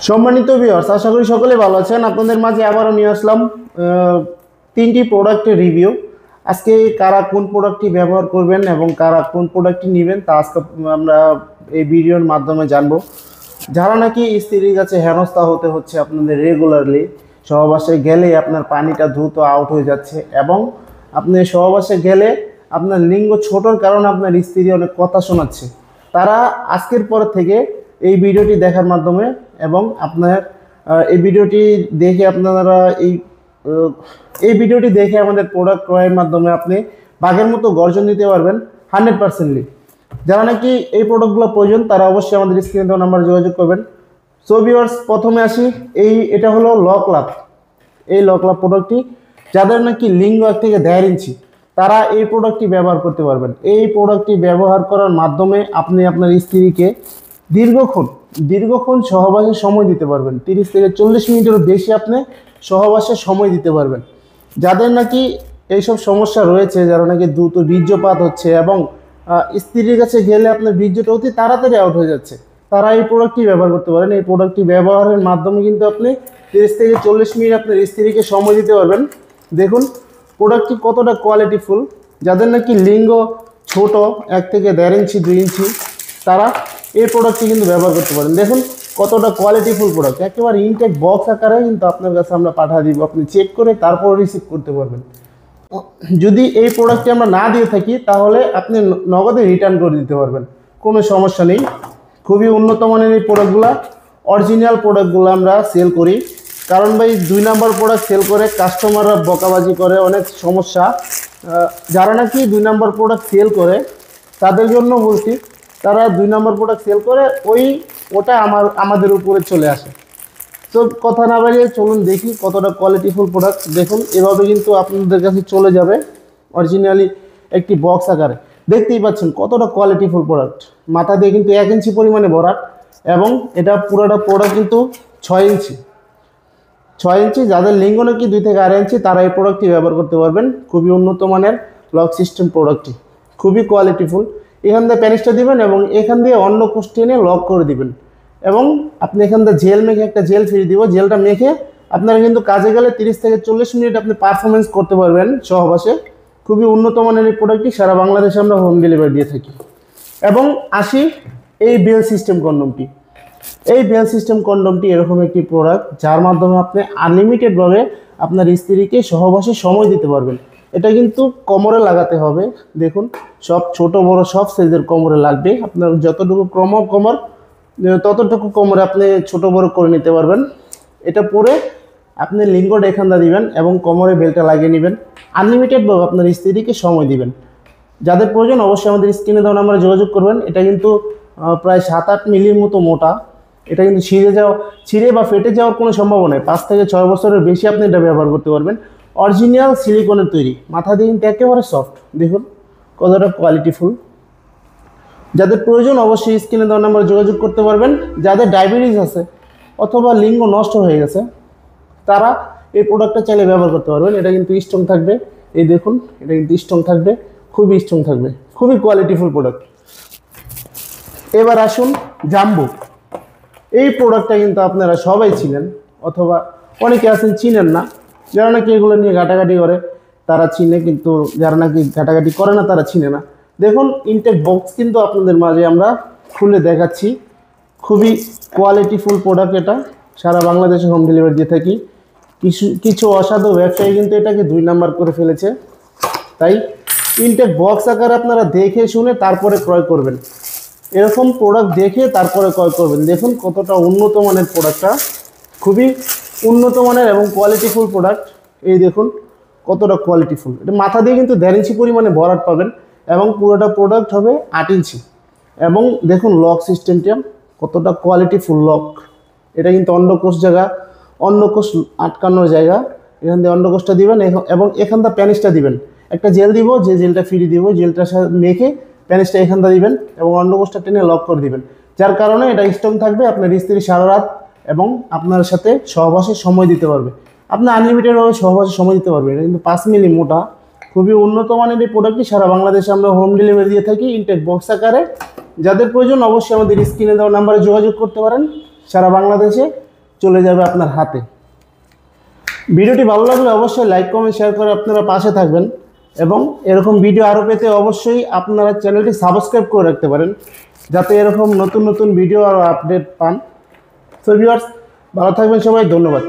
সম্মানিত ভিউয়ার্স, আশা করি সকলে ভালো আছেন। আপনাদের মাঝে আবারও নিয়ে আসলাম তিনটি প্রোডাক্টের রিভিউ। আজকে কারা কোন প্রোডাক্টটি ব্যবহার করবেন এবং কারা কোন প্রোডাক্টটি নেবেন তা আজকে আমরা এই ভিডিওর মাধ্যমে জানবো। যারা নাকি স্ত্রীর কাছে হেনস্থা হতে হচ্ছে আপনাদের রেগুলারলি, সহবাসে গেলে আপনার পানিটা দ্রুত আউট হয়ে যাচ্ছে এবং আপনি সহবাসে গেলে আপনার লিঙ্গ ছোটোর কারণে আপনার স্ত্রী অনেক কথা শোনাচ্ছে, তারা আজকের পর থেকে এই ভিডিওটি দেখার মাধ্যমে এবং আপনার এই ভিডিওটি দেখে আপনারা এই ভিডিওটি দেখে আমাদের প্রোডাক্ট ক্রয়ের মাধ্যমে আপনি বাঘের মতো গর্জন দিতে পারবেন 100%লি। যারা নাকি এই প্রোডাক্টগুলো প্রয়োজন তারা অবশ্যই আমাদের স্ক্রিনে দেওয়া নাম্বারে যোগাযোগ করবেন। সো ভিউয়ার্স, প্রথমে আসি, এটা হলো লক লাভ। এই লক লাভ প্রোডাক্টটি যাদের নাকি লিঙ্গ 1 থেকে 1.5 ইঞ্চি তারা এই প্রোডাক্টটি ব্যবহার করতে পারবেন। এই প্রোডাক্টটি ব্যবহার করার মাধ্যমে আপনি আপনার স্ত্রীকে দীর্ঘক্ষণ সহবাসে সময় দিতে পারবেন। 30 থেকে 40 মিনিটেরও বেশি আপনি সহবাসে সময় দিতে পারবেন। যাদের নাকি এইসব সমস্যা রয়েছে, যারা নাকি দ্রুত বীর্যপাত হচ্ছে এবং স্ত্রীর কাছে গেলে আপনার বীর্যটা অতি তাড়াতাড়ি আউট হয়ে যাচ্ছে, তারা এই প্রোডাক্টটি ব্যবহার করতে পারেন। এই প্রোডাক্টটি ব্যবহারের মাধ্যমে কিন্তু আপনি 30 থেকে 40 মিনিট আপনার স্ত্রীকে সময় দিতে পারবেন। দেখুন প্রোডাক্টটি কতটা কোয়ালিটিফুল। যাদের নাকি লিঙ্গ ছোট 1 থেকে 1.5 ইঞ্চি 2 ইঞ্চি তারা এই প্রোডাক্টটি কিন্তু ব্যবহার করতে পারেন। দেখুন কতটা কোয়ালিটিফুল প্রোডাক্ট, একেবারে ইনটেক বক্স আকারে কিন্তু আপনার কাছে আমরা পাঠিয়ে দিব, আপনি চেক করে তারপর রিসিভ করতে পারবেন। যদি এই প্রোডাক্টটি আমরা না দিয়ে থাকি তাহলে আপনি নগদে রিটার্ন করে দিতে পারবেন, কোনো সমস্যা নেই। খুবই উন্নত মানের এই প্রোডাক্টগুলো, অরিজিনাল প্রোডাক্টগুলো আমরা সেল করি। কারণ ভাই 2 নম্বর প্রোডাক্ট সেল করে কাস্টমাররা বকাবাজি করে, অনেক সমস্যা। যারা নাকি 2 নম্বর প্রোডাক্ট সেল করে তাদের জন্য বলছি, তারা 2 নম্বর প্রোডাক্ট সেল করে ওটা আমাদের উপরে চলে আসে। তো কথা না বাড়িয়ে চলুন দেখি কতটা কোয়ালিটিফুল প্রোডাক্ট। দেখুন এভাবে কিন্তু আপনাদের কাছে চলে যাবে অরিজিনালি একটি বক্স আকারে। দেখতেই পাচ্ছেন কতটা কোয়ালিটিফুল প্রোডাক্ট। মাথা দিয়ে কিন্তু 1 ইঞ্চি পরিমাণে ভরাট এবং এটা পুরোটা প্রোডাক্ট কিন্তু 6 ইঞ্চি। যাদের লিঙ্গ নাকি 2 থেকে 2.5 ইঞ্চি তারা এই প্রোডাক্টটি ব্যবহার করতে পারবেন। খুবই উন্নত মানের লক সিস্টেম প্রোডাক্টটি, খুবই কোয়ালিটিফুল। এখান দিয়ে প্যানিসটা দিবেন এবং এখান দিয়ে অন্য কোষ টেনে লক করে দিবেন এবং আপনি এখান দিয়ে জেল মেখে, একটা জেল ফ্রি দিব, জেলটা মেখে আপনারা কিন্তু কাজে গেলে 30 থেকে 40 মিনিট আপনি পারফরমেন্স করতে পারবেন সহবাসে। খুবই উন্নত মানের এই প্রোডাক্টটি সারা বাংলাদেশে আমরা হোম ডেলিভারি দিয়ে থাকি। এবং আসি এই বেল সিস্টেম কন্ডমটি। এই বেল সিস্টেম কন্ডমটি এরকম একটি প্রোডাক্ট যার মাধ্যমে আপনি আনলিমিটেডভাবে আপনার স্ত্রীকে সহবাসে সময় দিতে পারবেন। এটা কিন্তু কোমরে লাগাতে হবে। দেখুন সব ছোট বড় সব সাইজের কোমরে লাগবে। আপনার যতটুকু কোমর ততটুকু কোমরে আপনি ছোট বড় করে নিতে পারবেন। এটা পরে আপনি লিঙ্গটা এখানটা দিবেন এবং কোমরে বেলটা লাগিয়ে নেবেন। আনলিমিটেডভাবে আপনার স্ত্রীকে সময় দিবেন। যাদের প্রয়োজন অবশ্যই আমাদের স্ক্রিনে দেওয়া নাম্বারে যোগাযোগ করবেন। এটা কিন্তু প্রায় 7-8 মিলির মতো মোটা। এটা কিন্তু ছিঁড়ে বা ফেটে যাওয়ার কোনো সম্ভাবনা নেই। 5 থেকে 6 বছরের বেশি আপনি এটা ব্যবহার করতে পারবেন। অরিজিনাল সিলিকনের তৈরি, মাথা দিয়ে কিন্তু একেবারে সফট। দেখুন কতটা কোয়ালিটিফুল। যাদের প্রয়োজন অবশ্যই স্ক্রিনে দেওয়া নাম্বারে যোগাযোগ করতে পারবেন। যাদের ডায়াবেটিস আছে অথবা লিঙ্গ নষ্ট হয়ে গেছে তারা এই প্রোডাক্টটা চাইলে ব্যবহার করতে পারবেন। এটা কিন্তু স্ট্রং থাকবে, এই দেখুন এটা কিন্তু স্ট্রং থাকবে, খুবই স্ট্রং থাকবে, খুবই কোয়ালিটিফুল প্রোডাক্ট। এবার আসুন জাম্বো। এই প্রোডাক্টটা কিন্তু আপনারা সবাই চিনেন অথবা অনেকে আছেন চিনেন না। যারা নাকি এগুলো নিয়ে ঘাটাঘাটি করে তারা চিনে, কিন্তু যারা নাকি ঘাটাঘাটি করে না তারা চিনে না। দেখুন ইনটেক বক্স কিন্তু আপনাদের মাঝে আমরা খুলে দেখাচ্ছি। খুবই কোয়ালিটিফুল প্রোডাক্ট। এটা সারা বাংলাদেশে হোম ডেলিভারি দিয়ে থাকি। কিছু অসাধু ব্যবসায়ী কিন্তু এটাকে 2 নাম্বার করে ফেলেছে। তাই ইনটেক বক্স আকারে আপনারা দেখে শুনে তারপরে ক্রয় করবেন। এরকম প্রোডাক্ট দেখে তারপরে ক্রয় করবেন। দেখুন কতটা উন্নত মানের প্রোডাক্টটা, খুবই উন্নত মানের এবং কোয়ালিটিফুল প্রোডাক্ট। এই দেখুন কতটা কোয়ালিটিফুল। এটা মাথা দিয়ে কিন্তু 1.5 ইঞ্চি পরিমাণে ভরাট পাবেন এবং পুরোটা প্রোডাক্ট হবে 8 ইঞ্চি। এবং দেখুন লক সিস্টেমটা কতটা কোয়ালিটিফুল লক। এটা কিন্তু অন্ডকোষ আটকানোর জায়গা। এখান দিয়ে অন্ডকোষটা দিবেন এবং এখানটা প্যানিসটা দিবেন। একটা জেল দিব, যে জেলটা ফ্রি দিব, জেলটার সাথে মেখে প্যানিসটা এখানটা দিবেন এবং অন্ডকোষটা টেনে লক করে দিবেন। যার কারণে এটা স্ট্রং থাকবে, আপনার স্ত্রী সারা রাত এবং আপনার সাথে সহবাসে সময় দিতে পারবে। আপনি আনলিমিটেডভাবে সহবাসে সময় দিতে পারবেন। এটা কিন্তু 5 মিলি মোটা, খুবই উন্নত মানের এই প্রোডাক্টটি সারা বাংলাদেশে আমরা হোম ডেলিভারি দিয়ে থাকি ইনটেক বক্স আকারে। যাদের প্রয়োজন অবশ্যই আমাদের স্ক্রিনে দেওয়া নাম্বারে যোগাযোগ করতে পারেন। সারা বাংলাদেশে চলে যাবে আপনার হাতে। ভিডিওটি ভালো লাগলে অবশ্যই লাইক কমেন্ট শেয়ার করে আপনারা পাশে থাকবেন এবং এরকম ভিডিও আরও পেতে অবশ্যই আপনারা চ্যানেলটি সাবস্ক্রাইব করে রাখতে পারেন, যাতে এরকম নতুন নতুন ভিডিও আর আপডেট পান। সো ভিউয়ার্স, ভালো থাকবেন সবাই, ধন্যবাদ।